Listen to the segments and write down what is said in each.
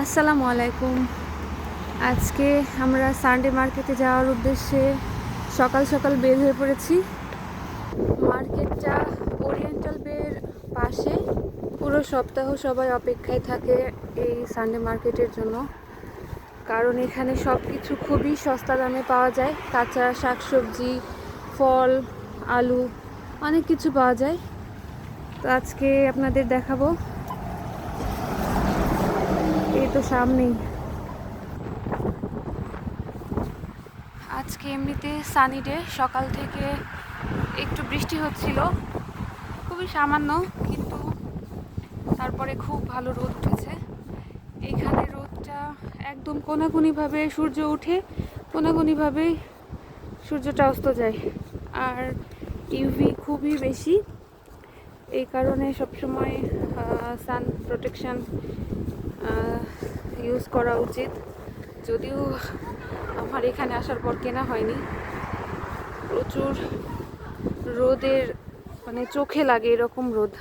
আসসালামু আলাইকুম। আজকে আমরা সানডে মার্কেটে যাওয়ার উদ্দেশ্যে সকাল সকাল বের হয়ে পড়েছি। মার্কেটটা ওরিয়েন্টাল বের পাশে। পুরো সপ্তাহ সবাই অপেক্ষায় থাকে এই সানডে মার্কেটের জন্য, কারণ এখানে সব কিছু খুবই সস্তা দামে পাওয়া যায়। কাঁচা শাকসবজি, ফল, আলু, অনেক কিছু পাওয়া যায়। তো আজকে আপনাদের দেখাবো। এই তো সামনেই। আজকে এমনিতে সানি ডে, সকাল থেকে একটু বৃষ্টি হচ্ছিল, খুবই সামান্য, কিন্তু তারপরে খুব ভালো রোদ উঠেছে। এইখানে রোদটা একদম কোনাকুনিভাবে সূর্য উঠে, কোনাকুনিভাবে সূর্যটা অস্ত যায়, আর ইউভি খুবই বেশি। এই কারণে সবসময় সান প্রোটেকশন ইউজ করা উচিত। যদিও আমার এখানে আসার পর কেনা হয়নি। প্রচুর রোদের চোখে লাগে এরকম রোদ।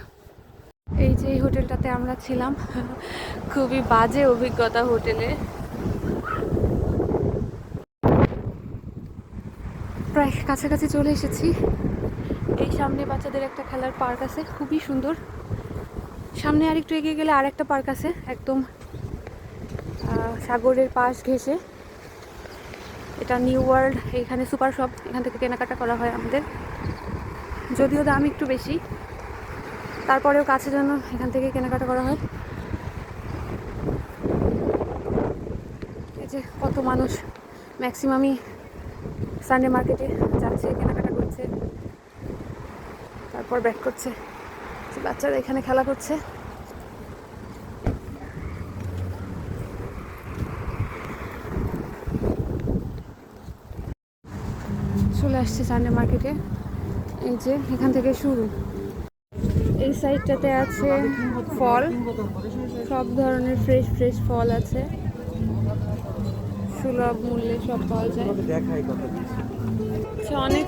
এই যে এই হোটেলটাতে আমরা ছিলাম, খুবই বাজে অভিজ্ঞতা হোটেলে। প্রায় কাছাকাছি চলে এসেছি। এই সামনে বাচ্চাদের একটা খেলার পার্ক আছে, খুবই সুন্দর। সামনে আর একটু এগিয়ে গেলে আর একটা পার্ক আছে, একদম সাগরের পাশ ঘেঁষে। এটা নিউ ওয়ার্ল্ড। এখানে সুপার শপ, এখান থেকে কেনাকাটা করা হয় আমাদের। যদিও দাম একটু বেশি, তারপরেও কাছের জন্য এখান থেকে কেনাকাটা করা হয়। এই যে কত মানুষ, ম্যাক্সিমামই সানডে মার্কেটে যাচ্ছে, কেনাকাটা করছে, তারপর ব্যাক করছে। বাচ্চারা এখানে খেলা করছে। চলে আসছে সানডে মার্কেটে। এই যে এখান থেকে শুরু। এই সাইডটাতে আছে ফল, সব ধরনের ফ্রেশ ফ্রেশ ফল আছে, সুলভ মূল্যে সব পাওয়া যায়। অনেক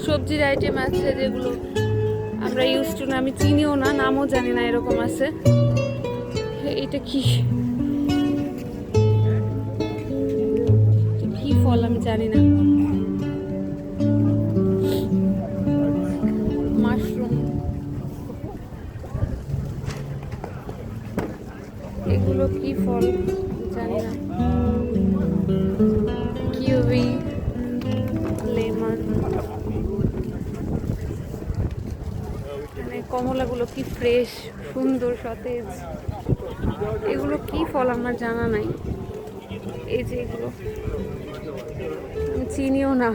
সবজির আইটেম আছে যেগুলো আমরা ইউজ টু না, আমি চিনিও না, নামও জানি না, এরকম আছে। এটা কি কি ফল আমি জানি না। মাশরুম, এগুলো কি ফল জানি না। কিউই, লেমন, কমলাগুলো কি ফ্রেশ, সুন্দর, সতেজ। এগুলো কি ফল আমার জানা নাই। এই যে এগুলো আমি চিনিও না।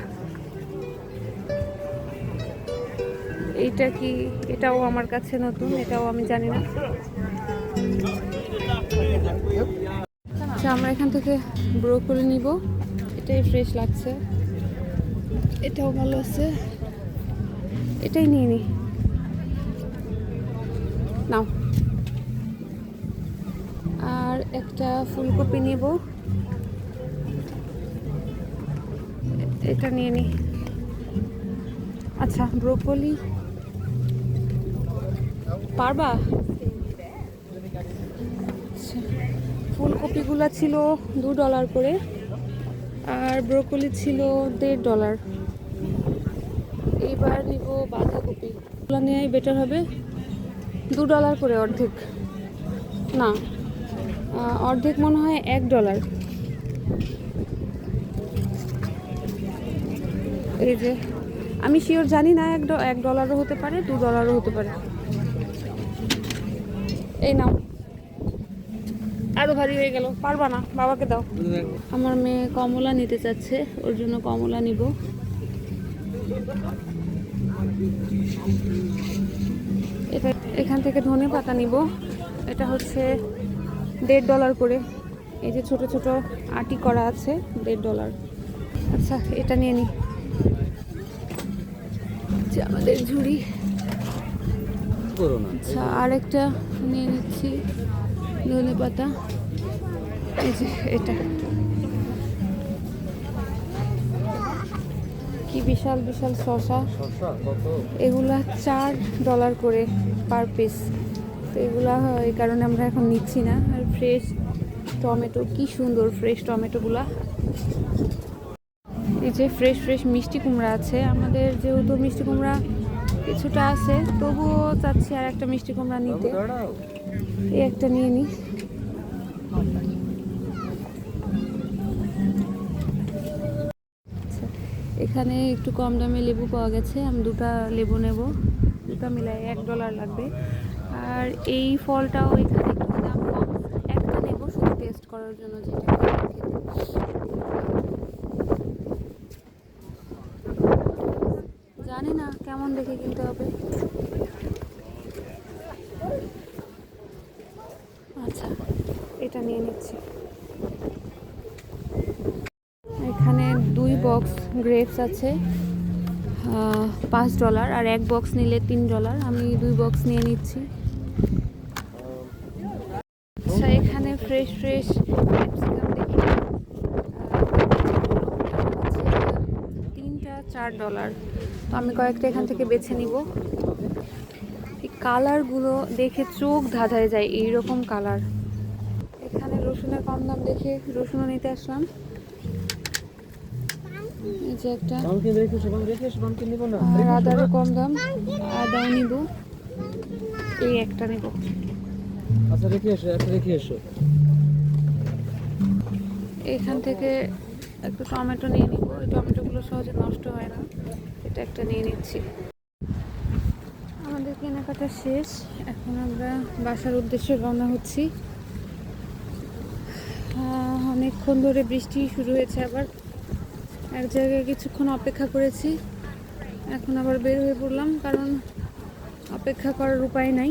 এইটা কি? এটাও আমার কাছে নতুন, এটাও আমি জানি না। আচ্ছা, আমরা এখান থেকে ব্রোকলি নিব। এটাই ফ্রেশ লাগছে, এটাও ভালো আছে, এটাই নিয়ে নিই। নাও। আর একটা ফুলকপি নিব, এটা নিয়ে নিই। আচ্ছা, ব্রোকলি পারবা? আচ্ছা, ফুলকপিগুলো ছিল $2 করে, আর ব্রোকলি ছিল $1.5। এইবার নিব বাঁধাকপি। এগুলো নেওয়াই বেটার হবে। $2 করে, অর্ধেক না, অর্ধেক মনে হয় $1। এই যে আমি শিওর জানি না, $1 হতে পারে, $2 হতে পারে। এই নাও। আরো ভারী হয়ে গেল, পারবা না, বাবাকে দাও। আমার মেয়ে কমলা নিতে চাচ্ছে, ওর জন্য কমলা নিব। এটা এখান থেকে ধনে পাতা নিব, এটা হচ্ছে $1.5 করে। এই যে ছোট ছোট আটি করা আছে, $1.5। আচ্ছা, এটা নিয়ে নিই। আমাদের ঝুড়ি। আচ্ছা, আরেকটা নিয়ে নিচ্ছি, ধনে পাতা। এই যে এটা কি বিশাল বিশাল শসা, এগুলা $4 করে পার পিস। তো এগুলা এই কারণে আমরা এখন নিচ্ছি না। আর ফ্রেশ টমেটো, কি সুন্দর ফ্রেশ টমেটোগুলা। এই যে ফ্রেশ ফ্রেশ মিষ্টি কুমড়া আছে আমাদের, যেহেতু মিষ্টি কুমড়া কিছুটা আছে, তবুও চাচ্ছি আর একটা মিষ্টি কুমড়া নিতে। এই একটা নিয়ে নিই। এখানে একটু কম দামে লেবু পাওয়া গেছে, আমি দুটা লেবু নেব, দুটা মিলাই $1 লাগবে। আর এই ফলটাও এখানে একটু দাম কম, একটা নেব শুধু টেস্ট করার জন্য, যেটা জানি না কেমন দেখে কিনতে হবে। আচ্ছা, এটা নিয়ে নিচ্ছি। এখানে 2 বক্স গ্রেপস আছে, $5, আর 1 বক্স নিলে $3। আমি 2 বক্স নিয়ে নিচ্ছি। আচ্ছা, এখানে ফ্রেশ ফ্রেশ ক্যাপসিকাম দেখি, 3টা $4। তো আমি কয়েকটা এখান থেকে বেছে নিব। এই কালারগুলো দেখে চোখ ধাঁধায় যায়, এইরকম কালার। এখানে রসুনের কম দাম দেখে রসুনও নিতে আসলাম। এই যে একটা, আর আদারও কম দাম, আদাও নিব। এই একটা নিব। এখান থেকে একটু টমেটো নিয়ে নিব, এই টমেটোগুলো সহজে নষ্ট হয় না। এটা একটা নিয়ে নিচ্ছি। আমাদের কেনাকাটা শেষ, এখন আমরা বাসার উদ্দেশ্যে রওনা হচ্ছি। অনেকক্ষণ ধরে বৃষ্টি শুরু হয়েছে, আবার এক জায়গায় কিছুক্ষণ অপেক্ষা করেছি, এখন আবার বের হয়ে পড়লাম, কারণ অপেক্ষা করার উপায় নাই।